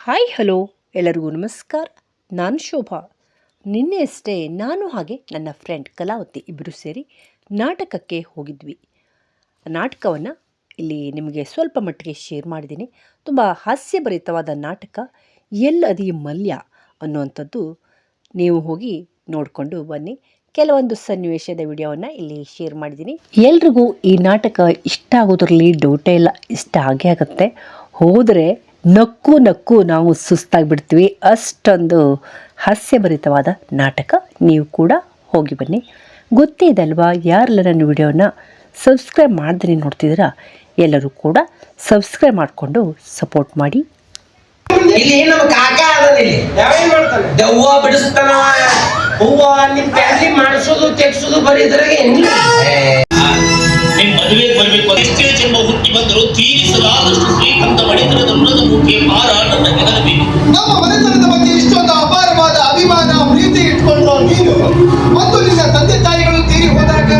Hi hello ಎಲ್ಲರಿಗೂ ನಮಸ್ಕಾರ. ನಾನು ಶೋಭಾ. ನಿನ್ನೆಯಷ್ಟೇ ನಾನು ಹಾಗೆ ನನ್ನ ಫ್ರೆಂಡ್ ಕಲಾವತಿ ಇಬ್ಬರು ಸೇರಿ ನಾಟಕಕ್ಕೆ ಹೋಗಿದ್ವಿ. ನಾಟಕವನ್ನು ಇಲ್ಲಿ ನಿಮಗೆ ಸ್ವಲ್ಪ ಮಟ್ಟಿಗೆ ಶೇರ್ ಮಾಡಿದ್ದೀನಿ. ತುಂಬ ಹಾಸ್ಯಭರಿತವಾದ ನಾಟಕ ಎಲ್ಲದಿ ಮಲ್ಯ ಅನ್ನುವಂಥದ್ದು. ನೀವು ಹೋಗಿ ನೋಡಿಕೊಂಡು ಬನ್ನಿ. ಕೆಲವೊಂದು ಸನ್ನಿವೇಶದ ವಿಡಿಯೋವನ್ನು ಇಲ್ಲಿ ಶೇರ್ ಮಾಡಿದ್ದೀನಿ. ಎಲ್ರಿಗೂ ಈ ನಾಟಕ ಇಷ್ಟ ಆಗೋದ್ರಲ್ಲಿ ಡೌಟೇ ಇಲ್ಲ, ಇಷ್ಟ ಆಗೇ ಆಗುತ್ತೆ. ಹೋದರೆ ನಕ್ಕು ನಕ್ಕು ನಾವು ಸುಸ್ತಾಗಿಬಿಡ್ತೀವಿ, ಅಷ್ಟೊಂದು ಹಾಸ್ಯಭರಿತವಾದ ನಾಟಕ. ನೀವು ಕೂಡ ಹೋಗಿ ಬನ್ನಿ. ಗೊತ್ತೇ ಇದಲ್ವಾ, ಯಾರೆಲ್ಲ ನನ್ನ ವಿಡಿಯೋನ ಸಬ್ಸ್ಕ್ರೈಬ್ ಮಾಡ್ದೇ ನೋಡ್ತಿದ್ದೀರಾ ಎಲ್ಲರೂ ಕೂಡ ಸಬ್ಸ್ಕ್ರೈಬ್ ಮಾಡಿಕೊಂಡು ಸಪೋರ್ಟ್ ಮಾಡಿ. ಇಲ್ಲಿ ನಮ್ಮ ಕಾಕ ಅದನಿಲ್ಲಿ ಯಾವೇನ್ ಮಾಡ್ತಾನೆ, ದೆವ್ವ ಬಿಡಿಸ್ತಾನ, ಹೂವ ನಿಮ್ ಫ್ಯಾಮಿಲಿ ಮಾಡಿಸೋದು ತೆಗ್ಸೋದು ಬರೀದ್ರಾಗ ಏನಿಲ್ಲ. ನಿಮ್ ಮದುವೆಗೆ ಬರ್ಬೇಕು, ಎಷ್ಟೇ ಜನ್ಮ ಹುಟ್ಟಿ ಬಂದರೂ ತೀರಿಸಲಾದಷ್ಟು ಶ್ರೀಕಂಠ ಮಣಿತನದ ಋಣದ ಮುಖೆ ಭಾರ ನನ್ನ ಹೆಗಲಬೇಕು. ನಮ್ಮ ಮನೆತನದ ಬಗ್ಗೆ ಇಷ್ಟೊಂದು ಅಪಾರವಾದ ಅಭಿಮಾನ ಪ್ರೀತಿ ಇಟ್ಕೊಂಡು ನೀನು ಮತ್ತು ನಿನ್ನ ತಂದೆ ತಾಯಿಗಳು ತೀರಿ ಹೋದಾಗ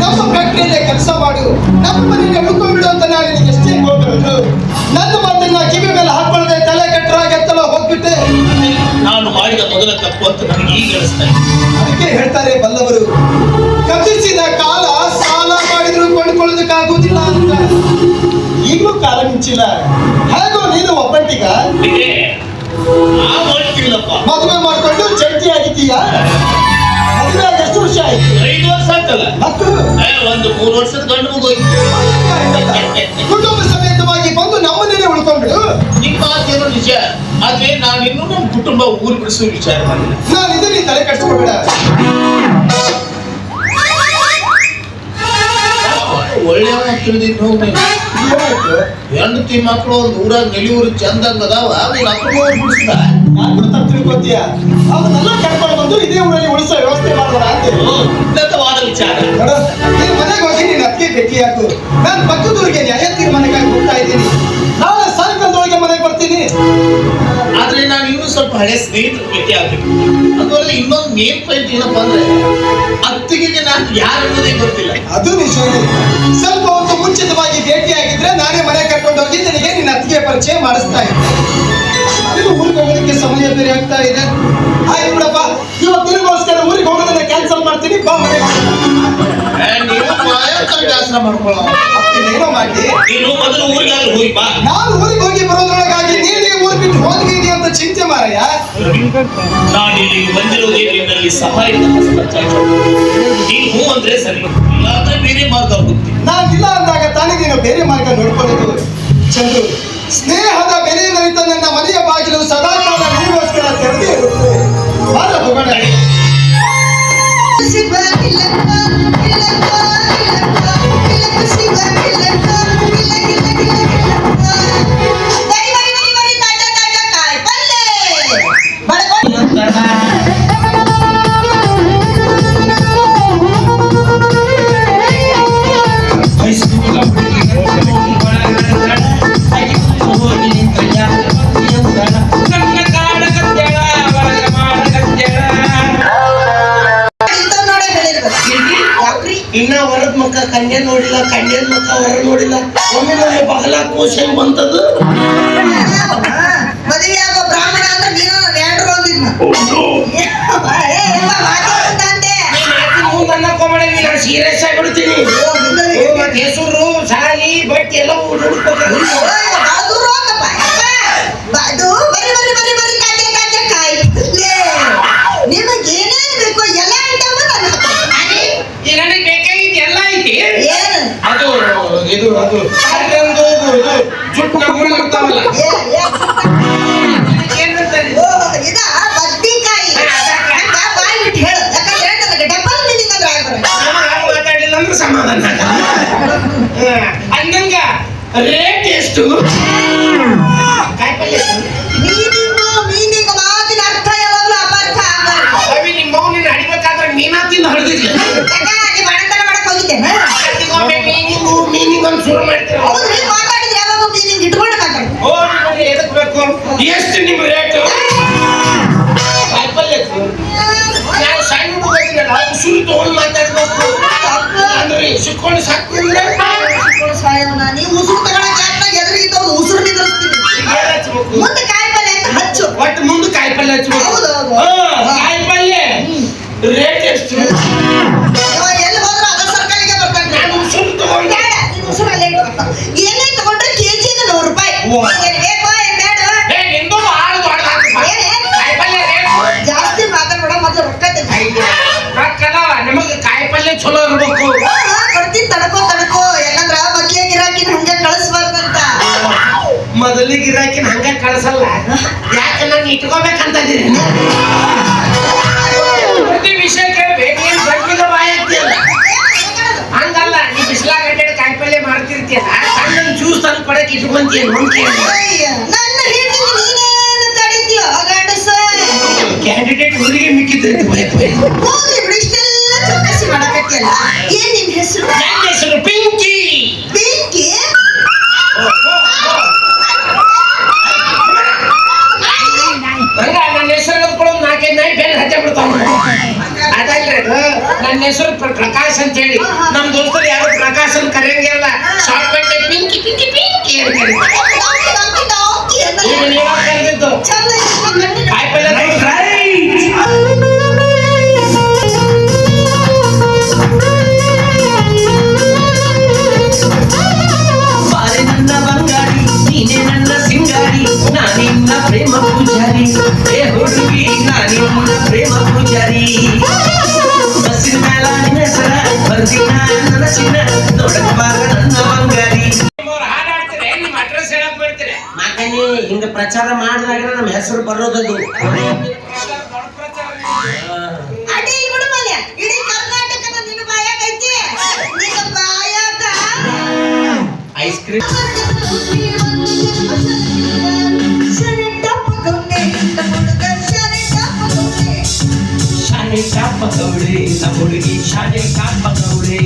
ನಮ್ಮ ಫ್ಯಾಕ್ಟರಿಯಲ್ಲೇ ಕೆಲಸ ಮಾಡು, ನಮ್ಮ ಮನೆಯಲ್ಲಿ ಉಳ್ಕೊಂಡ್ಬಿಡು ಅಂತ ನಾನು ನಿನಗೆ ಎಷ್ಟೇ ಹೋಗ್ಬಿಟ್ಟು ನನ್ನ ಮಾತನ್ನ ಕಿವಿ ಮೇಲೆ ಹಾಕೊಳ್ಳದೆ ತಲೆ ಕೆಟ್ಟರಾಗೆತ್ತಲ ಹೋಗ್ಬಿಟ್ಟೆ. ನಾನು ಮಾಡಿದ ಮೊದಲ ತಪ್ಪು ಅಂತ ನನಗೆ ಈಗ ಅನಿಸ್ತಾ ಇದೆ. ಅದಕ್ಕೆ ಹೇಳ್ತಾರೆ ಬಲ್ಲವರು, ಕತ್ತಿಸಿದ ಕಾಲ ಸಾಲ ಮಾಡಿದ್ರು ಕೊಂಡ್ಕೊಳ್ಳೋದಕ್ಕಾಗುವುದಿಲ್ಲ ಅಂತ. ಈಗಲೂ ಕಾಲ ಮಿಂಚಿಲ್ಲ. ಹೇಗೋ ನೀನು ಒಬ್ಬಟ್ಟಿಗ ಮದುವೆ ಮಾಡ್ಕೊಂಡು ಚಡ್ತಿ ಆಗಿದ್ದೀಯಾ? ಮದುವೆ ಎಷ್ಟು ವರ್ಷ ಆಯ್ತು? 5 ವರ್ಷ ಆಯ್ತಲ್ಲ. ಒಂದು 3 ವರ್ಷದ ಗಂಡು ಮಗು ಕುಟುಂಬ ಸಮೇತವಾಗಿ ಬಂದು ನಮ್ಮನ್ನೇ ಉಳ್ಕೊಂಡ್ಬಿಡು. ನಿಮ್ಮ ಮಾತೇನೋ ನಿಜ, ಆದ್ರೆ ನಾನಿನ್ನೂ ನಮ್ಮ ಕುಟುಂಬ ಊರು ಬಿಡಿಸೋ ವಿಚಾರ ಮಾಡಿಲ್ಲ. ನಾನು ಇದನ್ನ ತಲೆ ಕಟ್ಸ್ಕೊಬೇಡ. ಒಳ್ಳೆಯವನ ತಿಳಿದಿದ್ದು ಹೆಂಡತಿ ಮಕ್ಕಳು ಒಂದು ಊರಾಗ ನೆಲಿಯೂರು ಚಂದಂಗ ಅದಾವ, ಬಿಡಿಸಿದ ನಾನು ತಪ್ಪು ತಿಳ್ಕೊತೀಯ. ಅವನ್ನೆಲ್ಲ ಕರ್ಕೊಂಡು ಬಂದು ಇದೇ ಊರಲ್ಲಿ ಉಳಿಸೋ ವ್ಯವಸ್ಥೆ ಮಾಡೋಣ ಅಂತ ಉನ್ನತವಾದ ವಿಚಾರ. ನೀನು ಮನೆಗೆ ಹೋಗಿ ನೀನು ಅತ್ತಿಗೆ ಭೇಟಿ ಹಾಕು. ನಾನು ಪಕ್ಕದೂರಿಗೆ ನ್ಯಾಯ ತೀರ್ಮಾನಕ್ಕಾಗಿ ಹೋಗ್ತಾ ಇದ್ದೀನಿ. ನಾಳೆ ಸಾಯಂಕಾಲದೊಳಗೆ ಮನೆಗೆ ಬರ್ತೀನಿ. ಆದ್ರೆ ನಾನು ಇನ್ನೂ ಸ್ವಲ್ಪ ಹಳೆ ಸ್ನೇಹಿತರು ಭೇಟಿ ಆಗ್ಬೇಕು. ಅದರಲ್ಲಿ ಇನ್ನೊಂದು ಮೇನ್ ಪಾಯಿಂಟ್ ಏನಪ್ಪಾ ಅಂದ್ರೆ, ಅತ್ತಿಗೆಗೆ ನಾನು ಯಾರು ಅನ್ನೋದೇ ಗೊತ್ತಿಲ್ಲ. ಅದು ನಿಜ. ಸ್ವಲ್ಪ ಹೊತ್ತು ಮುಂಚಿತವಾಗಿ ಭೇಟಿಯಾಗಿದ್ರೆ ನಾನೇ ಮನೆ ಕರ್ಕೊಂಡು ಹೋಗಿ ನಿನಗೆ ನಿನ್ನ ಅತ್ತಿಗೆ ಪರಿಚಯ ಮಾಡಿಸ್ತಾ ಇದ್ದೆ. ನನಗೂ ಊರಿಗೆ ಹೋಗೋದಕ್ಕೆ ಸಮಯ ಬೇರೆ ಆಗ್ತಾ ಇದೆ. ಆಯ್ತು ಬಿಡಪ್ಪ, ಇವತ್ತು ನಿನಗೋಸ್ಕರ ಊರಿಗೆ ಹೋಗೋದನ್ನ ಕ್ಯಾನ್ಸಲ್ ಮಾಡ್ತೀನಿ. ಬಾ ಮನೆಗೆ. ಆಸನ ಮಾಡ್ಕೊಳ್ಳೋ ಏನೋ ಮಾಡಿ ನೀನು ಮೊದಲು ಊರಿಗಾದ್ರೂ ಹೋಗಿ ಬಾ. ನಾನು ಊರಿಗೆ ಹೋಗಿ ಬರೋದ್ರೊಳಗಾಗಿ ನೀನೇ ಊರು ಬಿಟ್ಟು ಹೋಗಿದ್ದೀನಿ ಅಂತ ಚಿಂತೆ ಮಾರಯ್ಯ. ನಾನು ಇಲ್ಲಿ ಬಂದಿರೋದೇ ನಿನ್ನಲ್ಲಿ ಸಹಾಯದ ಹಸ್ತ ಚಾಚೋದು. ನೀನು ಹೂ ಅಂದ್ರೆ ಸರಿ, ಇಲ್ಲಾಂದ್ರೆ ಬೇರೆ ಮಾರ್ಗ ಹೋಗುತ್ತೆ. ನಾನಿಲ್ಲ ಅಂದಾಗ ತಾನೇ ನೀನು ಬೇರೆ ಮಾರ್ಗ ನೋಡ್ಕೊಳ್ಳೋದು. ಚಂದ್ರು, ಸ್ನೇಹದ ಬೆಲೆ ನರಿತ ನನ್ನ ಮನೆಯ ಬಾಗಿಲು ಸದಾಕಾಲ ನಿಮಗೋಸ್ಕರ ತೆರೆದೇ ಇರುತ್ತೆ. ಬಾರ ಹೋಗೋಣ. ಇನ್ನ ಹೊರದ್ ಮಕ್ಕ ಕನ್ಯೆ ನೋಡಿಲ್ಲ, ಕನ್ಯನ್ ಮಕ್ಕ ಹೊರ ನೋಡಿಲ್ಲ. ಒಮ್ಮೆ ಬಗಲ ಕೋಶನ್ ಬಂತದ್ದು. ಮದುವೆ ಆಗೋ ಬ್ರಾಹ್ಮಣ ಅಂದ್ರೆ ನೀನು ಎರಡು ಬಂದಿದ್ನ ನಾನು ಸೀರಿಯಸ್ ಆಗಿ ಬಿಡ್ತೀನಿ. ಮತ್ತೆ ಹೆಸರು ಸಾಲಿ ಬಟ್ಟೆ ಎಲ್ಲ ನಿಮಗೆ ಏನೇನ್ ಬೇಕು ಎಲ್ಲ ಐಟಮ್ ನನಗೆ ಬೇಕಾಗಿದ್ದು ಎಲ್ಲ ಐತಿ. ಅದು ಇದು ಅದು ಜುಟ್ಟು ಮಾಡ್ತಾವಲ್ಲ ಇದ ಬದ್ನಿಕಾಯಿ ಬಾಯ್ ಬಿಟ್ಟು ಹೇಳು. ಯಾಕಂದ್ರೆ ನನಗೆ ಡಬಲ್ ಮೀನಿಂಗ್ ಅಂದ್ರೆ ಮಾತಾಡಲಿಲ್ಲ ಅಂದ್ರೆ ಸಮಾಧಾನ. ಅನ್ನಂಗ ರೇಟ್ ಎಷ್ಟು? ಕಾಯಿಪಲ್ಯ ಮೀನಿಂಗ್ ಮಾತಿನ ಅರ್ಥ ಯಾವಾಗಲೂ ಅಪಾರ್ಥ ಆಗಲ್ಲ. ನಿಮ್ಮ ಮೌನಿನ ಹಡಿಬೇಕಾದ್ರೆ ಮೀನಾ ತಿಂದು ಹರಿದಿಲ್ಲ. ಮೀನಿಂಗ್ ಒಂದು ಶುರು ಮಾಡ್ತೀರ. ಮಾತಾಡಿದ್ರೆ ಯಾವಾಗ ಮೀನಿಂಗ್ ಇಟ್ಕೊಂಡು ಮಾತಾಡಿ. ಎದಕ್ ಬೇಕು? ಎಷ್ಟು ನಿಮ್ಮ ರೇಟು? ಕಾಯಿಪಲ್ಯ ನಾನು ಸಣ್ಣ ಹುಡುಗಿನಲ್ಲ, ಉಸುರು ತಗೊಂಡು ಮಾತಾಡ್ಬೇಕು ಅಂದ್ರೆ ಸಿಕ್ಕೊಂಡು ಸಾಕು. ನೀವು ಉಸುರು ತಗೊಳ್ಳೋ ಜಾತ್ನಾಗ ಎದುರಿಗಿದ್ದವ್ರು ಉಸುರು ನಿಂದಿರ್ಸ್ತೀನಿ. ಮುಂದೆ ಕಾಯಿಪಲ್ಯ ಹಚ್ಬೇಕು. ಹೌದು, ಹೌದು. ಕಾಯಿ ಪಲ್ಯ ರೇಟ್ ಎಷ್ಟು? ಇವ ಎಲ್ಲಿ ಹೋದ್ರು ಅದ ಸರ್ಕಾರಿಗೆ ಬರ್ತಾನೆ. ನಾನು ಉಸುರು ತಗೊಂಡೆ. ಬೇಡ, ನೀನು ಉಸುರು ಅಲ್ಲೇ ಇಟ್ಕೊ. ಏನೇ ತಗೊಂಡ್ರೆ ಕೆಜಿಗೆ 100 ರೂಪಾಯಿ. ವಾ. ಏನ್ ಬೇಕೋ ಏನ್ ಬೇಡ? ಏ, ನಿಂದು ಭಾಳ ದೊಡ್ಡದಾಗ್ತದೆ. ಏನೇ? ಕಾಯಿ ಪಲ್ಯ ರೇಟ್ ಜಾಸ್ತಿ ಮಾತಾಡ್ಬೇಡ, ಮೊದಲು ರೊಕ್ಕ ತೆಗಿ. ರೊಕ್ಕದವ, ನಮಗೆ ಕಾಯಿ ಪಲ್ಯ ಚಲೋ ಇರ್ಬೇಕು. ಕೊಡ್ತೀನಿ ತಡ್ಕೋ ಯಾಕಂದ್ರ ಮೊದ್ಲೇ ಗಿರಾಕಿನ ಹಂಗ ಕಳಿಸ್ಬಾರ್ದಂತ. ಮೊದಲಿಗೆ ಗಿರಾಕಿನ ಹಂಗ ಕಳ್ಸಲ್ಲ. ಯಾಕೆ ನಾನು ಇಟ್ಕೋಬೇಕಂತ ಇದೀನಿ. ಪ್ರತಿ ವಿಷಯ ಕೇಳ್ಬೇಕು. ಏನ್ ಗಟ್ಟಿಗೆ ಬಾಯಿ ಆಗ್ತಿಯಲ್ಲ ಹಂಗಲ್ಲ. ನೀ ಬಿಸಿಲಾಗ ಅಡ್ಡಾಡಿ ಕಾಯಿ ಪಲ್ಯ ಮಾಡ್ತಿರ್ತೀಯಲ್ಲ, ಸಣ್ಣ ಜ್ಯೂಸ್ ತಂದು ಕೊಡಕ್ಕೆ ಇಟ್ಕೊಂತೀಯ. ಅಯ್ಯ, ನನ್ನ ಹೆಂಡತಿಗೆ ನೀನೇನು ತಡೀತೀಯೋ ಗಂಡಸ? ಕ್ಯಾಂಡಿಡೇಟ್ ಹುಡುಗಿ ಮಿಕ್ಕಿದ್ದೈತೆ. ಹೋಗ್ಲಿ ಬಿಡು, ಇಷ್ಟೆಲ್ಲ ಚೌಕಾಸಿ ಮಾಡಕತ್ತಿಯಲ್ಲ. ಏನ್ ನಿನ್ ಹೆಸರು? ನನ್ನ ಹೆಸರು ಪಿಂಕಿ. ಬೆಂಕಿ? ಹಂಗ ನನ್ನ ಹೆಸರು ಕೂಡ 4-5 ನಾಯಿ ಬೇರೆ ಹಚ್ಚ ಬಿಡ್ತಾವ. ಅದಲ್ರಿ, ನನ್ನ ಹೆಸರು ಪ್ರಕಾಶ್ ಅಂತ ಹೇಳಿ. ನಮ್ ದೋಸ್ತರು ಯಾರು ಪ್ರಕಾಶ್ ಅಂತ ಕರೆಯಂಗಿಲ್ಲ. ಶಾರ್ಟ್ ಪಿಂಕಿ ಪಿಂಕಿ ಪಿಂಕಿ ಅಂತ ಕರೀತಾರೆ. ಈಗ ನೀವ ಕರೆದಿದ್ದು ಚಂದ ಇಟ್ಕೊಂಡ್ ಗಂಡನ ಕಾಯಿ ಪಲ್ಯ ಬಾರೆ ನನ್ನ ಬಂಗಾರಿ ನೀನೆ ನನ್ನ ಸಿಂಗಾರಿ ನಾನಿನ್ನ ಪ್ರೇಮ ಪೂಜಾರಿ ಏ ಹುಡುಗಿ ನಾನಿನ್ನ ಪ್ರೇಮ ಪೂಜಾರಿ ಬಸ್ಸಿನ ಮೇಲ ನಿನ್ನ ಹೆಸರ ಬರ್ದಿನ ನನ್ನ ಚಿನ್ನ ನೋಡಕ ಬಾರ ನನ್ನ ಬಂಗಾರಿ. ಹಾಡಾಡ್ತೀರಿ, ನಿಮ್ಮ ಅಡ್ರೆಸ್ ಹೇಳಕ್ ಬರ್ತೀರಿ. ಮಗನೇ ಹಿಂಗ ಪ್ರಚಾರ ಮಾಡಿದಾಗ ನಮ್ಮ ಹೆಸರು ಬರೋದದು. ಅಡಿ ಬಿಡು ಮಲ್ಯ, ಇಡೀ ಕರ್ನಾಟಕದ ನಿನ್ನ ಬಾಯಾಗ ಐತಿ. ನಿನ್ನ ಬಾಯಾಗ ಐಸ್ ಕ್ರೀಮ್ ಶಾಲೆ ಕಾಪಕವಳೆ ನಮ್ಮ ಹುಡುಗಿ ಶಾಲೆ ಕಾಪಕವಳೆ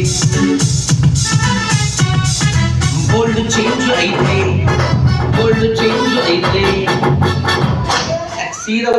ಗೋಲ್ಡ್ ಚೇಂಜ್ ಐತೆ ಗೋಲ್ಡ್ ಚೇಂಜ್ ಐತೆ ಸೀದಾ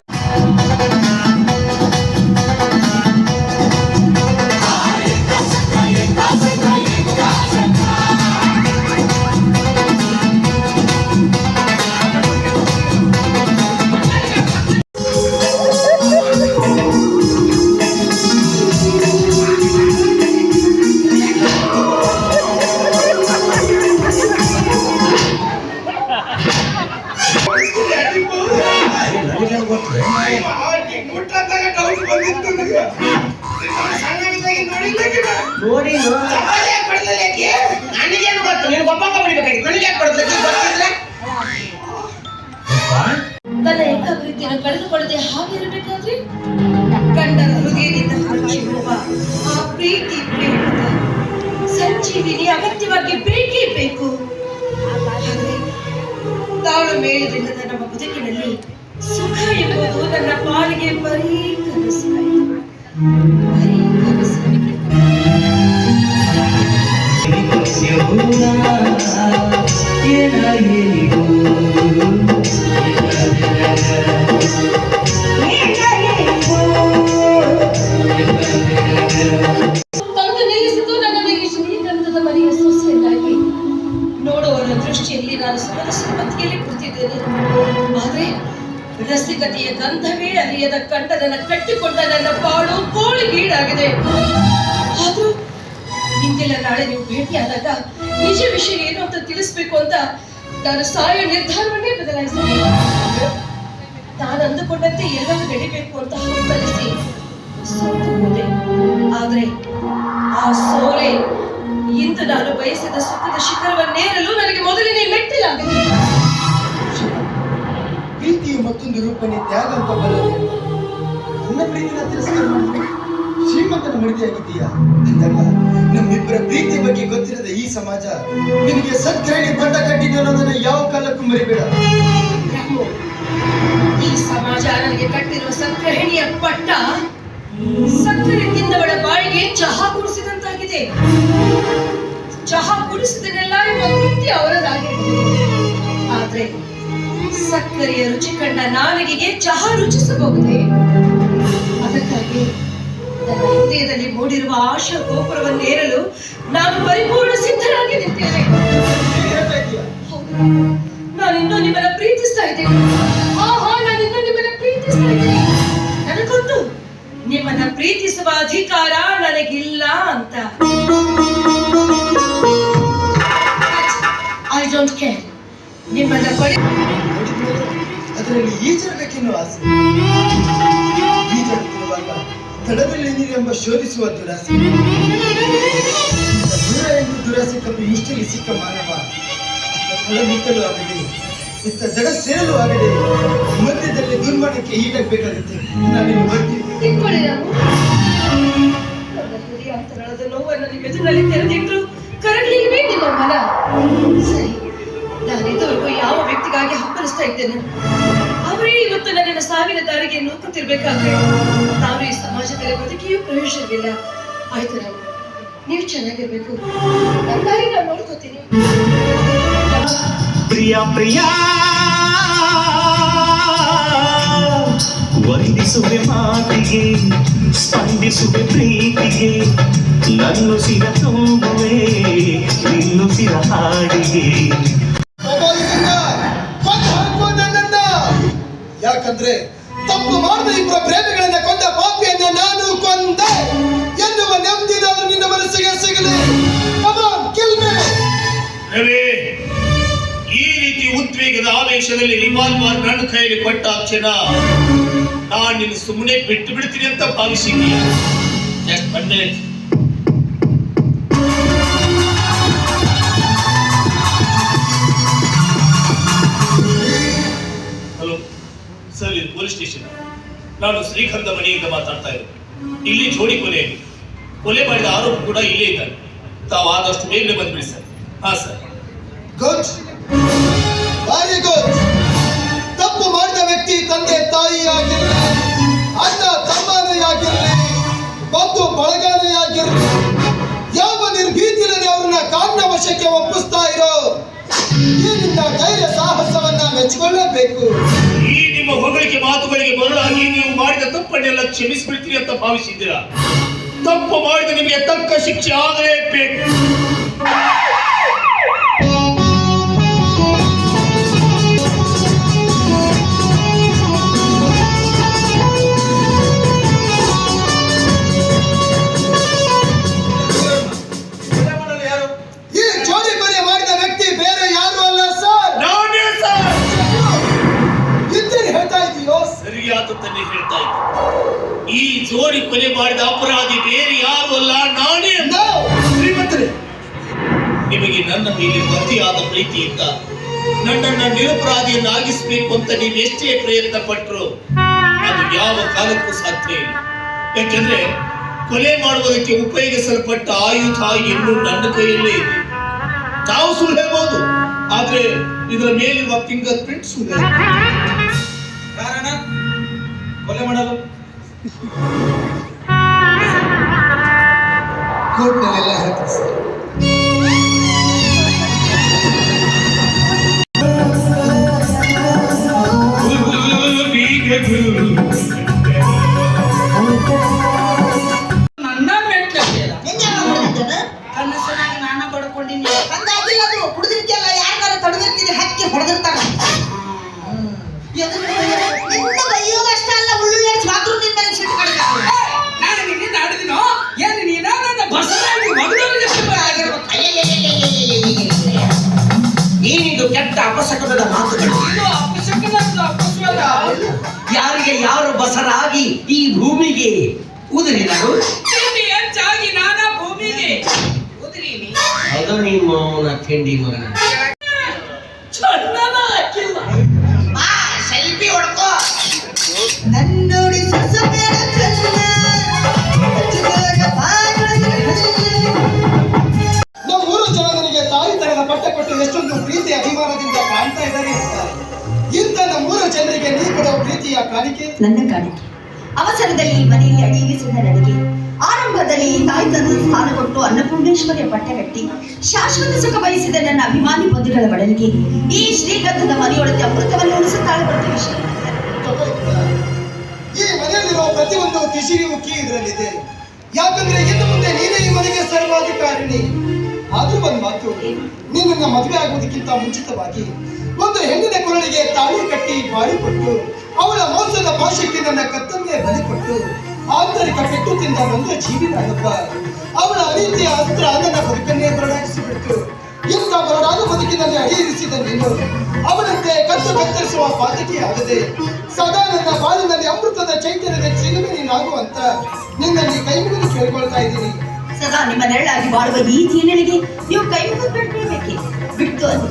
ನೋಡಿ ನನಗೇನು ಗೊತ್ತು? ನೀನು ಒಬ್ಬಕ್ಕ ಬಿಡ್ಬೇಕಾಗಿ ನನಗೆ ಯಾಕೆ ಕೊಡ್ಬೇಕು? ಗೊತ್ತಿದ್ರೆ ತನ್ನ ಏಕಾಗ್ರತೆಯನ್ನು ಕಳೆದುಕೊಳ್ಳದೆ ಹಾಗಿರಬೇಕಾದ್ರೆ ಗಂಡನ ಹೃದಯದಿಂದ ಹೊರಚಿರುವ ಆ ಪ್ರೀತಿ ಪ್ರೇಮದ ಸಂಜೀವಿನಿ ಅಗತ್ಯವಾಗಿ ಬೇಕೇ ಬೇಕು. ಆದರೆ ತಾಳು ಮೇಳವಿಲ್ಲದ ನಮ್ಮ ಬದುಕಿನಲ್ಲಿ ಸುಖ ಎಂಬುದು ನನ್ನ ಪಾಲಿಗೆ ಬರೀ ಕನಸಾಯಿತು. ಬರೀ ಕನಸಾಯಿತು. ತಂದು ನಿಲ್ಲಿಸಿತು ನನ್ನನ್ನು ಈ ಶ್ರೀಗಂಧದ ಮನೆಯ ಸೊಸೆಯನ್ನಾಗಿ ನೋಡುವವರ ದೃಷ್ಟಿಯಲ್ಲಿ ನಾನು ಸುಖದ ಸಂಪತ್ತಿಗೆಯಲ್ಲಿ ಕುಳಿತಿದ್ದೇನೆ. ಆದರೆ ರಸಿಕತೆಯ ಗಂಧವೇ ಅರಿಯದ ಕಂಠನನ್ನ ಕಟ್ಟಿಕೊಂಡ ನನ್ನ ಬಾಳು ಕೋಳಿಗೀಡಾಗಿದೆ. ಆದ್ರೂ ಇಂದಿಲ್ಲ ನಾಳೆ ನೀವು ಭೇಟಿಯಾದಾಗ ನಿಜ ವಿಷಯ ಏನು ಅಂತ ತಿಳಿಸ್ಬೇಕು ಅಂತ ನಾನು ಸಾಯೋ ನಿರ್ಧಾರವನ್ನೇ ಬದಲಾಯಿಸಿದೆ. ನಾನು ಅಂದುಕೊಂಡಂತೆ ಎಲ್ಲವೂ ನಡಿಬೇಕು ಅಂತ ಹೊರತಲಿಸಿ ಸೋತು ಹೋದೆ. ಆದ್ರೆ ಆ ಸೋಲೆ ಇಂದು ನಾನು ಬಯಸಿದ ಸುಖದ ಶಿಖರವನ್ನೇರಲು ನನಗೆ ಮೊದಲನೇ ಮೆಟ್ಟಿಲಾಗಿದೆ. ಪ್ರೀತಿಯ ಮತ್ತೊಂದು ರೂಪನೇ ತ್ಯಾಗ ಅಂತ ಬಲ್ಲದೆ ನನ್ನ ಪ್ರೀತಿನ ತಿರಸ್ಕಾರ ಮಾಡಿ ಶ್ರೀಮಂತನ ಮಡಿದಿಯಾಗಿದ್ದೀಯಾ ಅಂದಾಗ ನಮ್ಮಿಬ್ಬರ ಪ್ರೀತಿ ಬಗ್ಗೆ ಗೊತ್ತಿರದ ಈ ಸಮಾಜ ನಿನಗೆ ಸತ್ಕರಣಿ ಪಟ್ಟ ಕಟ್ಟಿದ್ದು ಅನ್ನೋದನ್ನ ಯಾವ ಕಾಲಕ್ಕೂ ಮರಿಬೇಡ. ರಾಮು, ಈ ಸಮಾಜ ನನಗೆ ಕಟ್ಟಿರುವ ಸತ್ಕರಣಿಯ ಪಟ್ಟ ಸಕ್ಕರೆ ತಿಂದವಳ ಬಾಯಿಗೆ ಚಹಾ ಕುಡಿಸಿದಂತಾಗಿದೆ. ಚಹಾ ಕುಡಿಸಿದನೆಲ್ಲ ಎಂಬ ತೃಪ್ತಿ ಅವರದಾಗಿದೆ. ಆದ್ರೆ ಸಕ್ಕರೆಯ ರುಚಿ ಕಂಡ ನಾಲಿಗೆಗೆ ಚಹಾ ರುಚಿಸಬಹುದೇ? ಅದಕ್ಕಾಗಿ ನನ್ನ ಹೃದಯದಲ್ಲಿ ಮೂಡಿರುವ ಆಶಾ ಗೋಪುರವನ್ನೇರಲು ನಾನು ಪರಿಪೂರ್ಣ ಸಿದ್ಧರಾಗಿ ನಿಂತೇನೆ. ಹೌದು, ನಾನಿನ್ನೂ ನಿಮ್ಮನ್ನ ಪ್ರೀತಿಸ್ತಾ ಇದ್ದೇನೆ. ನಾನು ಇನ್ನೂ ನಿಮ್ಮನ್ನ ಪ್ರೀತಿಸ್ತಾ ಇದ್ದೇನೆ. ಅಂತ. I don't care. ನಿಮ್ಮನ್ನ ಪಡೆ ಅದರಲ್ಲಿ ಈಜಬೇಕೆನ್ನುವ ಆಸೆ. ಈಜುತ್ತಿರುವಾಗ ತಡದಲ್ಲಿ ನೀರು ಎಂಬ ಶೋಧಿಸುವ ದುರಾಸೆ. ದೂರ ಎಂದು ದುರಾಸೆ ಕಪ್ಪಿ ಇಷ್ಟಲ್ಲಿ ಸಿಕ್ಕ ಮಾನವ ತಳ ಮುಟ್ಟಲು ಆಗದೆ, ಇತ್ತ ದಡ ಸೇರಲು ಆಗದೆ, ಮಧ್ಯದಲ್ಲಿ ದುರ್ಮರಣಕ್ಕೆ ಈಡಾಗಬೇಕಾಗುತ್ತೆ. ನಾನಿನ್ನು ಬರ್ತೀನಿ. ತಿಳ್ಕೊಳ್ಳಿ. ನನ್ನ ಹೃದಯ ಅಂತರಾಳದ ನೋವನ್ನು ನಿಮ್ಮ ಎದುರಲ್ಲಿ ತೆರೆದಿಟ್ಟರು ಕರಗಲಿಲ್ವೇ ನಿಮ್ಮ ಮನ? ಸರಿ, ನಾನು ಇದುವರೆಗೂ ಯಾವ ವ್ಯಕ್ತಿಗಾಗಿ ಹಬ್ಬಲಿಸ್ತಾ ಇದ್ದೇನೆ, ಅವರೇ ಇವತ್ತು ನನ್ನನ್ನು ಸಾವಿನ ದಾರಿಗೆ ನೂಕುತ್ತಿರ್ಬೇಕಾದ್ರೆ ನಾನು ಈ ಸಮಾಜದಲ್ಲಿ ಬದುಕಿಯೂ ಪ್ರಯೋಜನವಿಲ್ಲ. ಆಯ್ತು ರಾಮ, ನೀವು ಚೆನ್ನಾಗಿರ್ಬೇಕು, ನನ್ನ ದಾರಿ ನಾನು ನೋಡ್ಕೋತೀನಿ. ಪ್ರಿಯ ಪ್ರಿಯ ವಂದಿಸುವೆ ಮಾತಿಗೆ, ಸ್ಪಂದಿಸುವೆ ಪ್ರೀತಿಗೆ, ನನ್ನ ಸಿರ ತುಂಬುವೆ ನಿನ್ನು ಸಿರ ಹಾಡಿಗೆ. ಯಾಕಂದ್ರೆ ತಪ್ಪು ಮಾಡಿದ ಇಬ್ಬರ ಪ್ರೇಮಿಗಳನ್ನ ಕೊಂದ ಪಾಪಿಯನ್ನ ನಾನು ಕೊಂದೆ ಎನ್ನುವ ನೆಮ್ಮದಿನಾದ್ರೂ ನಿನ್ನ ಮನಸ್ಸಿಗೆ ಸಿಗಲಿ. ಈ ರೀತಿ ಉದ್ವೇಗದ ಆವೇಶದಲ್ಲಿ ರಿವಾಲ್ವರ್ ನನ್ನ ಕೈಯಲ್ಲಿ ಕೊಟ್ಟ ಕ್ಷಣ ನಾನು ನಿನ್ನ ಸುಮ್ಮನೆ ಬಿಟ್ಟು ಬಿಡ್ತೀನಿ ಅಂತ ಭಾವಿಸಿದೀಯ. ಹಲೋ ಸರ್, ಇದು ಪೊಲೀಸ್ ಸ್ಟೇಷನ್. ನಾನು ಶ್ರೀಕಂಠ ಮನೆಯಿಂದ ಮಾತಾಡ್ತಾ ಇರೋದು. ಇಲ್ಲಿ ಜೋಡಿ ಕೊಲೆಯಲ್ಲಿ ಕೊಲೆ ಮಾಡಿದ ಆರೋಪ ಕೂಡ ಇಲ್ಲೇ ಇದ್ದಾನೆ. ತಾವು ಆದಷ್ಟು ಬೇಗನೆ ಬಂದ್ಬಿಡಿ ಸರ್. ಹಾ ಸರ್. Good, very good. ತಪ್ಪು ಮಾಡಿದ ವ್ಯಕ್ತಿ ತಂದೆ ತಾಯಿಯಾಗಿರಲಿ, ಅಣ್ಣ ತಮ್ಮನೆಯಾಗಿರಲಿ, ಬಂಧು ಬಳಗನೆಯಾಗಿರಲಿ, ಯಾವ ನಿರ್ಭೀತಿಯಲ್ಲಿ ಅವ್ರನ್ನ ಕಾರಣ ವಶಕ್ಕೆ ಒಪ್ಪಿಸ್ತಾ ಇರೋ ಈ ನಿನ್ನ ಧೈರ್ಯ ಸಾಹಸವನ್ನ ಮೆಚ್ಚಿಕೊಳ್ಳಬೇಕು. ಈ ನಿಮ್ಮ ಹೊಗಳಿಕೆ ಮಾತುಗಳಿಗೆ ಮರುಳಾಗಿ ನೀವು ಮಾಡಿದ ತಪ್ಪನ್ನೆಲ್ಲ ಕ್ಷಮಿಸಿಬಿಡ್ತೀರಿ ಅಂತ ಭಾವಿಸಿದ್ದೀರಾ? ತಪ್ಪು ಮಾಡಿದ ನಿಮಗೆ ತಕ್ಕ ಶಿಕ್ಷೆ ಆಗಲೇಬೇಕು. ಈ ಜೋಡಿ ಕೊಲೆ ಮಾಡಿದ ವ್ಯಕ್ತಿ ಬೇರೆ ಯಾರು ಅಲ್ಲ ಸರ್, ನಾನೇ ಸರ್. ಇದ್ದೇನೆ ಹೇಳ್ತಾ ಇದೀಯೋ? ಸರಿಯಾದದ್ದನ್ನೇ ಹೇಳ್ತಾ ಇದ್ದೆ. ಈ ಜೋಡಿ ಕೊಲೆ ಮಾಡಿದ ಅಪರಾಧಿ ಬೇರೆ ಯಾರು ಅಲ್ಲ, ನಾನೇ. ಶ್ರೀಮಂತರೇ, ನಿಮಗೆ ನನ್ನ ಮೇಲೆ ಅತಿಯಾದ ಪ್ರೀತಿಯಿಂದ ನನ್ನನ್ನ ನಿರಪರಾಧಿಯನ್ನಾಗಿಸಬೇಕು ಅಂತ ನೀವು ಎಷ್ಟೇ ಪ್ರಯತ್ನ ಪಟ್ಟರು ಅದು ಯಾವ ಕಾಲಕ್ಕೂ ಸಾಧ್ಯ ಇಲ್ಲ. ಯಾಕೆಂದ್ರೆ ಕೊಲೆ ಮಾಡುವುದಕ್ಕೆ ಉಪಯೋಗಿಸಲ್ಪಟ್ಟ ಆಯುಧ ಇನ್ನೂ ನನ್ನ ಕೈಯಲ್ಲೇ ಇದೆ. ತಾವು ಸುಳ್ಳು ಹೇಳ್ಬೋದು, ಆದ್ರೆ ಇದರ ಮೇಲಿರುವ ಫಿಂಗರ್ ಪ್ರಿಂಟ್ ಸುಳ್ಳು. ಕಾರಣ ಕೊಲೆ ಮಾಡಲು ಕೋರ್ಟ್ನಲ್ಲೆಲ್ಲ ಹೇಳ್ತಾರೆ ಸರ್. ನನ್ನ ಮೆಟ್ಲಿಲ್ಲ. ಕನಸನಾಗಿ ನಾನ ಬಡ್ಕೊಂಡಿನಿ. ಹಂಗಾಗಿಲ್ಲ, ಅದು ಕುಡಿದಿರ್ತಿಯಲ್ಲ, ಯಾರನ್ನಾರ ತಡೆದಿರ್ತೀನಿ ಹಕ್ಕಿ ಹೊಡೆದಿರ್ತಾರ. ನಿನ್ನ ಬೈಯೋದಷ್ಟ ಅಲ್ಲ, ಉಳ್ಳುಳ್ಳಿ ಮಾತ್ರ ನಿನ್ನ ಮೇಲೆ ಸಿಟ್ಟು ಕಡಿತಾರೆ. ನಾನು ನಿನ್ನಿಂದ ಆಡಿದಿನೋ ಏನು ನೀನ ನನ್ನ ಬಸರಾಗಿ ಮಗದವರಿಗೆ ಏನಿದು ಕೆಟ್ಟ ಅಪಶಕನದ ಮಾತುಗಳು? ಅಪಶಕನ ಯಾರಿಗೆ ಯಾರು ಬಸರಾಗಿ ಈ ಭೂಮಿಗೆ ಉದುರಿದರು? ಹೆಚ್ಚಾಗಿ ನಾನಾ ಭೂಮಿಗೆ ಉದುರೀನಿ. ಅದು ನಿಮ್ಮ ಮೌನ ತಿಂಡಿ ಮಗನ. ಚಂದನ ಹಾಕಿಲ್ಲ. ಸೆಲ್ಫಿ ಹೊಡ್ಕೋ. ನನ್ನೋಡಿ ಸೊಸಬೇಡ ಕಣ್ಣ, ಹಚ್ಚುವಾಗ ಬಾಗಿಲಿಗೆ ಕಣ್ಣ. ನಮ್ಮೂರು ಜನ ನನಗೆ ತಾಯಿತನದ ಪಟ್ಟ ಕೊಟ್ಟು ಎಷ್ಟೊಂದು ಪ್ರೀತಿ ಅಭಿಮಾನದಿಂದ ಕಾಣ್ತಾ ಇದ್ದಾರೆ ಅಂತಾರೆ. ಇಂಥ ನಮ್ಮೂರ ಜನರಿಗೆ ನೀ ಕೊಡೋ ಪ್ರೀತಿಯ ಕಾಣಿಕೆ ನನ್ನ ಕಾಣಿಕೆ. ಅವಸರದಲ್ಲಿ ಮನೆಯಲ್ಲಿ ಅಡಿಯಿರಿಸಿದ ನನಗೆ ಆರಂಭದಲ್ಲಿ ತಾಯ್ತನದ ಸ್ಥಾನ ಕೊಟ್ಟು ಅನ್ನಪೂರ್ಣೇಶ್ವರಿಯ ಪಟ್ಟಗಟ್ಟಿ ಶಾಶ್ವತ ಸುಖ ಬಯಸಿದ ನನ್ನ ಅಭಿಮಾನಿ ಬಂಧುಗಳ ಬಡಲಿಗೆ ಈ ಶ್ರೀಗಂಧದ ಮನೆಯೊಳಗೆ ಅಮೃತವನ್ನು ಉಳಿಸುತ್ತಾಳೆ ಪ್ರತಿ ವಿಷಯ. ಈ ಮನೆಯಲ್ಲಿರುವ ಪ್ರತಿಯೊಂದು ತಿಸಿರಿಯು ಕೀ ಇದರಲ್ಲಿದೆ. ಯಾಕಂದ್ರೆ ಇನ್ನು ಮುಂದೆ ನೀನೇ ಈ ಮನೆಗೆ ಸರ್ವಾಧಿಕಾರಿಣಿ. ಆದ್ರೂ ಒಂದು ಮಾತು, ನಿನ್ನ ಮದುವೆ ಆಗುವುದಕ್ಕಿಂತ ಮುಂಚಿತವಾಗಿ ಒಂದು ಹೆಣ್ಣಿನ ಕೊರಳಿಗೆ ತಾಳಿ ಕಟ್ಟಿ ಬಾಳಿ ಕೊಟ್ಟು ಅವಳ ಮೋಸದ ಭಾಷೆಗೆ ನನ್ನ ಕತ್ತನ್ನೇ ಬಲಿ ಕೊಟ್ಟು ಆಂತರಿಕ ಪೆಟ್ಟು ತಿಂದ ಒಂದು ಜೀವಿ ನಾನೊಬ್ಬ. ಅವಳ ಅನೀತಿಯ ಅಸ್ತ್ರ ನನ್ನ ಬದುಕನ್ನೇ ಬರಡಾಯಿಸಿಬಿಡ್ತು. ಇಂಥ ಬರಡಾದ ಬದುಕಿನಲ್ಲಿ ಅಡಿಯಿರಿಸಿದ ನೀನು ಅವಳಂತೆ ಕತ್ತು ಕತ್ತರಿಸುವ ಪಾತಕಿ ಆಗದೆ ಸದಾ ನನ್ನ ಬಾಳಿನಲ್ಲಿ ಅಮೃತದ ಚೈತನ್ಯದ ಚಿಲುಮೆ ನೀನಾಗುವಂತ ನಿನ್ನಲ್ಲಿ ಕೈ ಮುಗಿದು ಕೇಳ್ಕೊಳ್ತಾ ಇದ್ದೀನಿ. ಸದಾ ನಿಮ್ಮ ನೆರಳಾಗಿ ಬಾಳುವ ಈ ಜೀವನಿಗೆ ನೀವು ಕೈ ಮುಗಿದು ಬಿಡಬೇಕೆ? ಬಿಟ್ಟು ಅಲ್ಲಿ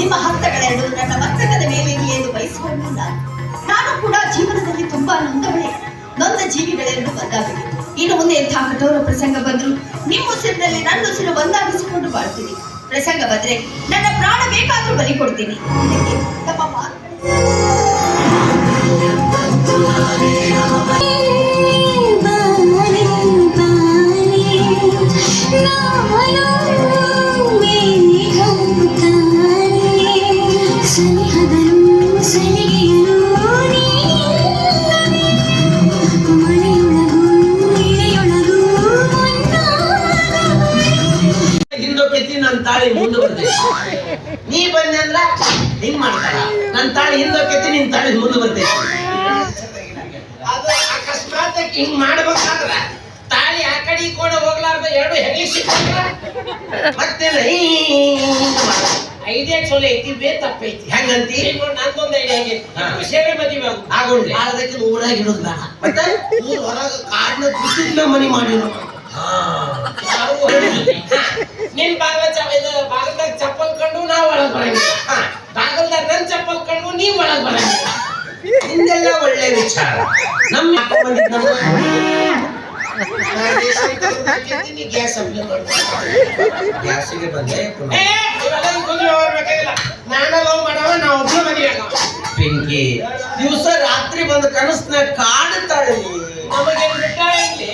ನಿಮ್ಮ ಹಸ್ತಗಳೆರಡು ನನ್ನ ಮಸ್ತಕದ ಮೇಲೆ ಎಂದು ಬಯಸಿಕೊಂಡು ನಾನು ಕೂಡ ಜೀವನದಲ್ಲಿ ತುಂಬಾ ನೊಂದ ಜೀವಿಗಳೆರಡು ಬಂದಾಗಿದೆ. ಇನ್ನು ಮುಂದೆ ಎಂಥ ಕಠೋರ ಪ್ರಸಂಗ ಬಂದ್ರು ನಿಮ್ಮ ಉಸಿರಿನಲ್ಲಿ ನನ್ನ ಉಸಿರು ಒಂದಾಗಿಸಿಕೊಂಡು ಬಾಳ್ತೀನಿ. ಪ್ರಸಂಗ ಬಂದ್ರೆ ನನ್ನ ಪ್ರಾಣ ಬೇಕಾದ್ರೂ ಬಲಿ ಕೊಡ್ತೀನಿ. ಇದಕ್ಕೆ ತಮ್ಮ ಮಾತು ಹಿಂದೋಕೆತ್ತಿ ನನ್ನ ತಾಳಿ ಮುಂದೆ ಬರ್ತೈತಿ. ನೀ ಬಂದೆ ಅಂದ್ರ ಹಿಂಗ್ ಮಾಡ್ತಾರ. ನನ್ನ ತಾಳಿ ಹಿಂದೋಕೆತ್ತಿ ನಿನ್ ತಾಳಿ ಮುಂದೆ ಬರ್ತೈತಿ. ಅದು ಅಕಸ್ಮಾತ್ ಹಿಂಗ್ ಮಾಡ್ಬೇಕಾದ್ರ ತಾಳಿ ಆ ಕಡೆ ಈ ಕಡೆ ಹೋಗ್ಲಾರ್ದ ಎರಡು ಹೆಗಲಿ ಸಿಕ್ಕಿದ್ರ ಮತ್ತೇನ ಐಡಿಯಾ ಚಲೋ ಐತಿ, ಬೇ ತಪ್ಪೈತಿ. ಹೆಂಗಂತಿ? ನಂದೊಂದು ಐಡಿಯಾ ಹಂಗೆ ಸೇವೆ ಮದುವೆ ಆಗೋಣ್ಲಿ. ಅದಕ್ಕೆ ಊರಾಗ ಇರೋದು ಬೇಡ. ಮತ್ತೆ ಊರ್ ಹೊರಗ ಕಾಡ್ನ ಬಿಟ್ಟಿದ್ನ ಮನಿ ಮಾಡಿರೋ ನಿನ್ ಬಾಗಲ್ದಾಗ ಚಪ್ಪಲ್ ಕಂಡು ನಾವ್ ಒಳಗ್ ಬರಂಗಿಲ್ಲ, ಬಾಗಲ್ದಾಗ ನನ್ ಚಪ್ಪಲ್ ಕಂಡು ನೀವ್ ಒಳಗ್ ಬರಂಗಿಲ್ಲ. ನಿಂದೆಲ್ಲ ಒಳ್ಳೆ ವಿಚಾರ. ನಮ್ಮ ಗ್ಯಾಸ್ ಅಪ್ಲೈ ಗ್ಯಾಸಿಗೆ ಬಂದೆ ನಾನ ಲವ್ ಮಾಡವ ನಾವ್ ಒಬ್ಬ ಮದುವೆ ಬೆಂಕಿ ದಿವಸ ರಾತ್ರಿ ಬಂದು ಕನಸ್ನ ಕಾಡುತ್ತಾಳೆ. ನಮಗೆ ಬಿಟ್ಟ ಇಲ್ಲಿ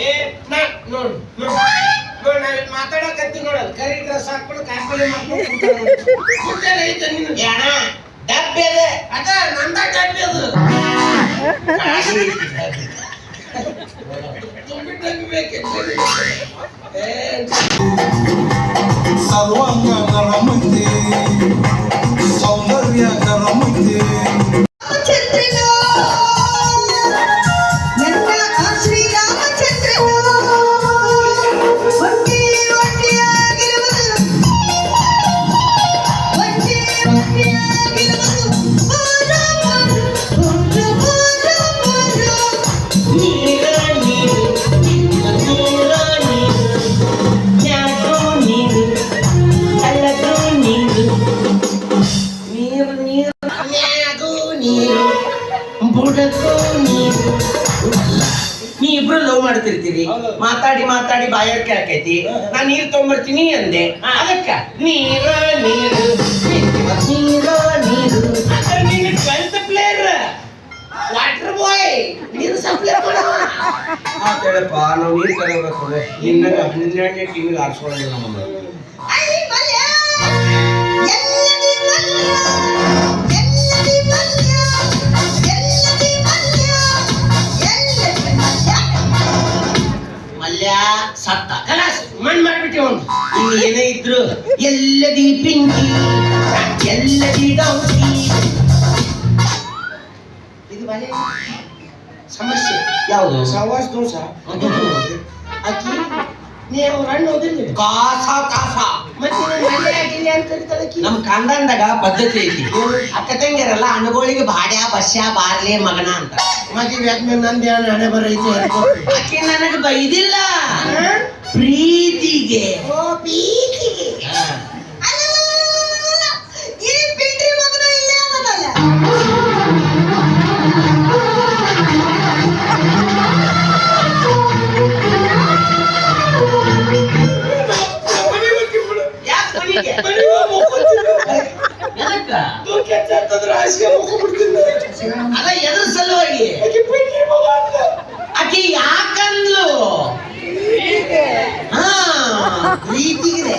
ನೋಡು ನಾವ್ ಮಾತಾಡಕತ್ತಿ ನೋಡಲ್ ಕರಿ ಡ್ರೆಸ್ ಹಾಕೊಂಡು ಕಾಯಿಪಲ್ಲೆ ಮಾಡ್ಕೊಂಡು ಐತೆ ನಿನ್ ಯಾಣ ಡಬ್ಬಿ ಅದ ಅದ ನಂದ ಡಬ್ಬಿ ಅದು ಸರ್ವಾಂಗ ರಮಂತೆ ಸೌಂದರ್ಯ ರಮಂತೆ ನೀ ಇಬ್ರು ಲವ್ ಮಾಡ್ತಿರ್ತೀರಿ, ಮಾತಾಡಿ ಮಾತಾಡಿ ಬಾಯರ್ಕೆ ಹಾಕೈತಿ. ನಾ ನೀರ್ ತಗೊಂಡ್ಬರ್ತೀನಿ ಅಂದೆ, ಅದಕ್ಕ ನೀರ ನೀರು ನೀರ ನೀರು ಟ್ವೆಲ್ತ್ ಪ್ಲೇಯರ್ ವಾಟರ್ ಬಾಯ್ ನೀರು ಸಪ್ಲೈ ಮಾಡವ ಹೇಳಪ್ಪ. ನಾವು ನೀರು ತಗೋಬೇಕು ನಿನ್ನಾಗ 12ನೇ ಟೀಮಿಗೆ ಆರಿಸ್ಕೊಳ್ಳೋದಿಲ್ಲ ನಮ್ಮ ಮಲ್ಯ ಸತ್ತ ಕಲಾಸ್ ಮಣ್ ಮಾಡ್ಬಿಟ್ಟಿ ಅವನು. ಇನ್ನು ಏನೇ ಇದ್ರು ಎಲ್ಲದಿ ಪಿಂಕಿ ಎಲ್ಲದಿ ಡೌಕಿ ಇದು ಬಲೆ ಸಮಸ್ಯೆ ಯಾವುದು ಸವಾಸ್ ದೋಷ ಅಕ್ಕಿ ನೀವು ರಣ್ಣ ಓದಿಲ್ಲ ಕಾಸ ಕಾಸ ಮತ್ತೆ ಅಂತ ಕರಿತಾಳೆ. ನಮ್ಮ ಕಾಂದಾಂದಾಗ ಪದ್ಧತಿ ಐತಿ, ಅಕ್ಕ ತಂಗಿರಲ್ಲ ಅಣ್ಣಗಳಿಗೆ ಬಾಡ್ಯಾ ಬಸ್ಯಾ ಬಾರ್ಲೆ ಮಗನ ಅಂತ. ಮದುವೆ ಆದ್ಮೇಲೆ ನಂದು ಹಣೆ ಬರೈತೆ ಅಕ್ಕಿ ನನಗೆ ಬೈದಿಲ್ಲ, ಪ್ರೀತಿಗೆ ಪ್ರೀತಿಗೆ ಈ ಪಿಂಟ್ರಿ ಮಗನ ಇಲ್ಲೇ ಅವನಲ್ಲ. ಅದ ಎದ್ರ ಸಲುವಾಗಿ ಆಕೆ ಯಾಕಂದ್ಲು? ಹಾ ಪ್ರೀತಿಗಿದೆ.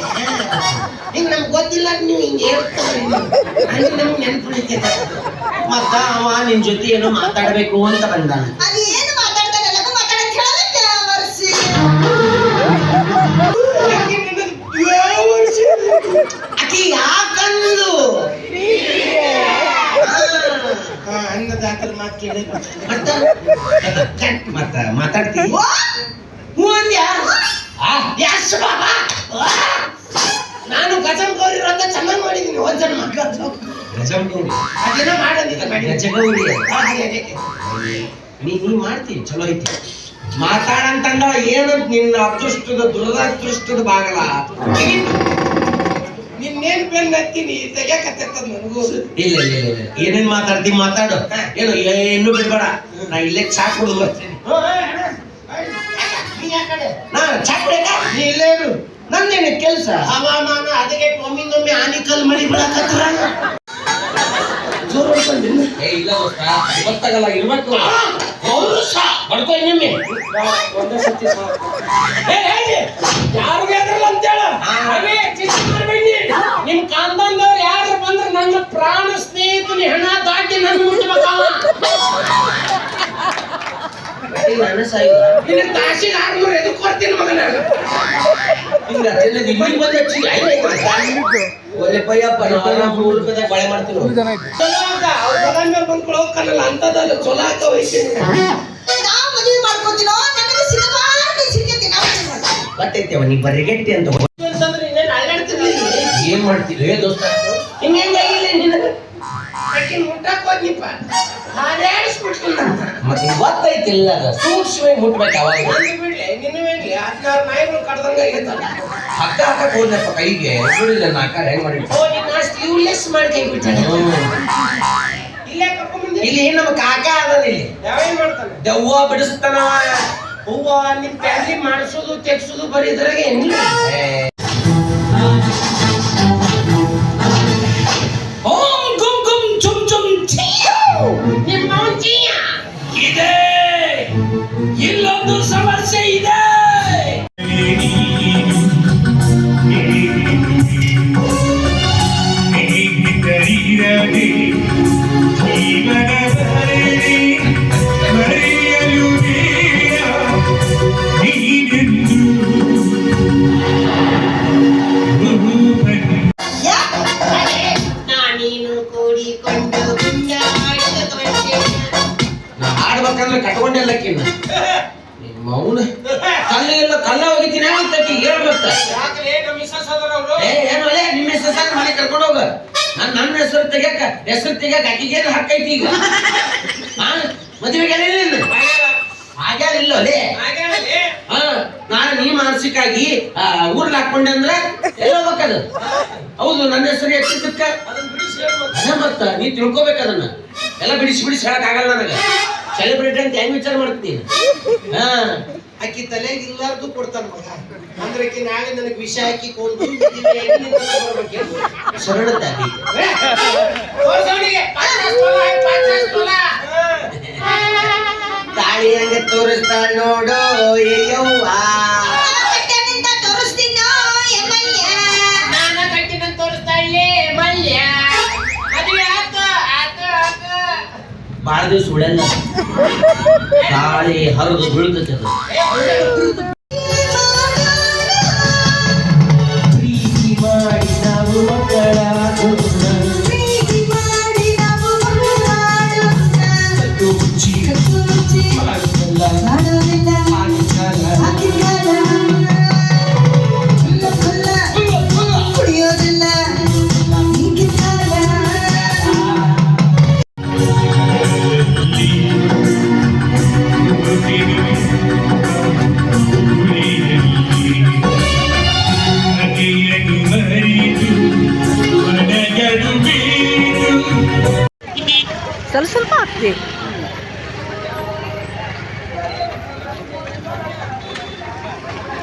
ಹಿಂಗ ನಮ್ಗೆ ಗೊತ್ತಿಲ್ಲ, ನೀವು ಹಿಂಗೆ ಹೇಳ್ತಾರೆ ನಮ್ಗೆ ನೆನ್ಪುಳಿಕೆ. ಮತ್ತ ಅವ ನಿನ್ ಜೊತೆ ಏನೋ ಮಾತಾಡ್ಬೇಕು ಅಂತ ಬಂದಾನ. ಅದು ಏನು ಮಾತಾಡ್ತಾನೆ ಲಗು ಮಾತಾಡಂತ ಹೇಳೋದಕ್ಕೆ ವರ್ಷಿ ಆಕೆ ಯಾಕಂದ್ಲು? ಅನ್ನದಾತರ ಮಾತು ಕೇಳಿ ಮತ್ತ ಮಾತಾಡ್ತೀವಿ ಹ್ಞೂ ಅಂದ್ಯಾ? ಯಸ್ ಬಾಬಾ ನಾನು ಗಜಂ ಗೌರಿ ವ್ರತ ಚೆನ್ನಾಗಿ ಮಾಡಿದ್ದೀನಿ ಒಂದ್ ಜನ್ಮ ಗಜಗೌರಿ ಅದೇನೋ ಮಾಡೋದಿಲ್ಲ ಮಾಡಿ ಗಜಗೌರಿ ಹಾಗೆ ನೀ ಮಾಡ್ತೀವಿ ಚಲೋ ಐತಿ ಮಾತಾಡಂತಂದ ಏನಂತ ನಿನ್ನ ಅದೃಷ್ಟದ ದುರದೃಷ್ಟದ ಬಾಗಲ ನಿನ್ನೇನ್ ಬೆನ್ ಹತ್ತೀನಿ ತೆಗ್ಯಾಕತ್ತದ ನನಗೂ ಇಲ್ಲ ಇಲ್ಲ ಇಲ್ಲ ಇಲ್ಲ ಏನೇನ್ ಮಾತಾಡ್ತೀನಿ ಮಾತಾಡು ಏನು ಇನ್ನೂ ಬಿಡ್ಬೇಡ ನಾ ಇಲ್ಲೇ ಚಾ ಕುಡಿದು ಬರ್ತೀನಿ ನಾ ಚಾ ಕುಡಿಯಕ ನೀ ಇಲ್ಲೇ ಇರು ನಂದೇನ ಕೆಲ್ಸ ಹವಾಮಾನ ಅದಕ್ಕೆ ಒಮ್ಮಿಂದೊಮ್ಮೆ ಆನಿಕಲ್ ಮಳಿ ಬಿಡಕತ್ರ ಜೋರ್ ಹೊಡ್ಕೊಂಡಿಲ್ಲ ಏ ಇಲ್ಲ ದೋಸ್ತ ಗೊತ್ತಾಗಲ್ಲ ಇರ್ಬೇಕು ಬಡ್ಕೊ ನಿಮ್ಮೆ ಒಂದೇ ಸತಿ ಯಾರಿಗೆ ಅದ್ರಲ್ಲ ಅಂತೇಳ ಮಾಡ್ಬೇಡಿ ನಿಮ್ ಕಾಂದವ್ರು ಯಾರು ಬಂದ್ರೆ ನನ್ನ ಪ್ರಾಣ ಸ್ನೇಹಿತನಿ ಹಣ ದಾಟಿ ನನ್ನ ಮುಟ್ಟಬೇಕಾವ ನಾನು ಸಾಯುವ ನಿನ್ನ ತಾಸಿಗೆ 600 ಎದಕ್ಕೆ ಕೊಡ್ತೀನಿ ಮಗನ ಹಿಂಗ ತಿನ್ನೋದು ಇಲ್ಲಿಗೆ ಬಂದು ಹಚ್ಚಿ ಒಳ್ಳೆ ಪಯ್ಯಪ್ಪ ನಾವು ರೂಪಾಯಿದಾಗ ಬಾಳೆ ಮಾಡ್ತೀನಿ ಚಲೋ ಆಗ ಅವ್ರ ಬದಲ್ ಮೇಲೆ ಬಂದ್ಕೊಳ್ಳೋ ಹೋಗ್ಕಲ್ಲ ಅಂತದಲ್ಲ ಚಲೋ ಆಗ ವಯಸ್ಸಿನ ನಾ ಮದುವೆ ಮಾಡ್ಕೊತೀನೋ ನನಗೆ ಸಿಗಬಾರ್ದು ಸಿಗತ್ತೆ ನಾವು ಗೊತ್ತೈತೇವ ನೀ ಬರ್ರಿಗೆಟ್ಟಿ ಅಂತ ಅಂತಂದ್ರೆ ಇನ್ನೇನು ಅಳ್ಳಾಡ್ತಿರ್ಲಿಲ್ಲ ಏನ್ ಮಾಡ್ತೀವಿ ಹೇ ದೋಸ್ತ ಹಿಂಗಾಗಿಲ್ಲ ನೀನು ಅಕ್ಕಿ ಮುಟ್ಟಕ್ ಹೋದ್ನಿಪ್ಪ ಹಾಡಾಡಿಸ್ಬಿಟ್ಲು ಮತ್ತೆ ಗೊತ್ತೈತಿಲ್ಲ ಅದ ಸೂಕ್ಷ್ಮ ಮುಟ್ಬೇಕು ಅವಾಗ ನಂದು ಬಿಡ್ಲಿ ನಿನ್ನ ಬಿಡ್ಲಿ 16 ನಾಯಿಗಳು ಕಡ್ದಂಗ ಆಗೈತಲ್ಲ ಹಕ್ಕ ಹಾಕಕ್ ಹೋದ್ನಪ್ಪ ಕೈಗೆ ಬಿಡಿಲ್ಲ ನಾಕಾರ ಹೆಂಗ್ ಮಾಡಿ ಓ ನಿನ್ನ ಸ್ಲೀವ್ಲೆಸ್ ಮಾಡಿ ಕೈ ಬಿಟ್ಟಾನೆ ಇಲ್ಲೇ ಕರ್ಕೊಂಡ್ಬಂದಿ ಇಲ್ಲಿ ನಮ್ಮ ಕಾಕ ಅದನ ಇಲ್ಲಿ ಯಾವೇನ್ ಮಾಡ್ತಾನೆ ದೆವ್ವ ಬಿಡಿಸ್ತಾನವ ಹೂವ ನಿಮ್ ಪ್ಯಾಲಿ ಮಾಡಿಸೋದು ತೆಗ್ಸೋದು ಬರೀ ಇದ್ರಾಗ ಏನಿಲ್ಲ ಓಂ ಗುಂ ಗುಂ ಚುಂ ಚುಂ ನಿಮ್ಮ ಮೌಂಚಿಯ ಇದೆ ಇಲ್ಲೊಂದು ಸಮಸ್ಯೆ ಇದೆ ನಾನೀನು ಕೂಡಿಕೊಂಡು ನಾ ಆಡ್ಬೇಕಂದ್ರೆ ಕಟ್ಕೊಂಡೆಲ್ಲಕ್ಕಿನ್ನ ನಿಮ್ಮ ಮೌನ ಕಲ್ಲೆಲ್ಲ ಕಲ್ಲ ಹೋಗಿದ್ದೀನಿ ಅಂತ ಹೇಳ್ಬೇಕ ಯಾಕಲೇ ನಮ್ಮ ಮಿಸಸ್ ಅದರ ಅವರು ಏನು ಅಲ್ಲೇ ನಿಮ್ಮ ಹೆಸರು ಮನೆ ಕರ್ಕೊಂಡು ಹೋಗ ನನ್ನ ಹೆಸರು ತೆಗ್ಯಾಕ ಆಕಿಗೇನು ಹಕ್ಕೈತಿ ಈಗ ಮದುವೆಗೆ ಆಗ್ಯಾರಿಲ್ಲ ಅಲ್ಲೇ ನಾನು ನೀ ಮಾನಸಿಕಾಗಿ ಊರ್ಲಿ ಹಾಕೊಂಡೆ ಅಂದ್ರೆ ಎಲ್ಲ ಹೋಗ್ಬೇಕದು ಹೌದು ನನ್ನ ಹೆಸರು ಎತ್ತಿದ್ದಕ್ಕ ಅದೇ ಮತ್ತ ನೀ ತಿಳ್ಕೊಬೇಕು ಅದನ್ನ ಎಲ್ಲ ಬಿಡಿಸಿ ಹೇಳಕ್ ಆಗಲ್ಲ ನನಗೆ ಸೆಲೆಬ್ರಿಟಿ ಅಂತ ಹೆಂಗ್ ವಿಚಾರ ಮಾಡ್ತೀನಿ ಅಕ್ಕಿ ತಲೆಗೆ ಇಲ್ಲಾರ್ದು ಕೊಡ್ತಾನ ಮಗ ಅಂದ್ರೆ ಆಕಿ ನಾಳೆ ನನಗೆ ವಿಷ ಹಾಕಿ ಕೊಂದು ಶರಣತೆ ತಾಳಿ ಹಂಗೆ ತೋರಿಸ್ತಾಳ ನೋಡು ಯವ್ವ ನಿಂತ ತೋರಿಸ್ತೀನೋ ಎಮ್ಮಯ್ಯ ನಾನ ಕಟ್ಟಿನ ತೋರಿಸ್ತಾ ಇಲ್ಲೇ ಮಲ್ಯ ಮದುವೆ ಆತ ಬಾಳ ದಿವಸ ಉಳಲ್ಲ ತಾಳಿ ಹರಿದು ಬೀಳ್ತೈತೆ ಅದು ಪ್ರೀತಿ ಮಾಡಿ ನಾವು ಮಕ್ಕಳಾಗೋಣ ಕಟ್ಟು ಮುಚ್ಚಿ ಮಾಡೋದಿಲ್ಲ ಆಗಿನ ಕಾಲ ಕುಡಿಯೋದಿಲ್ಲ ಈಗಿನ ಕಾಲ ಸ್ವಲ್ಪ ಸ್ವಲ್ಪ ಹಾಕ್ಬೇಕು.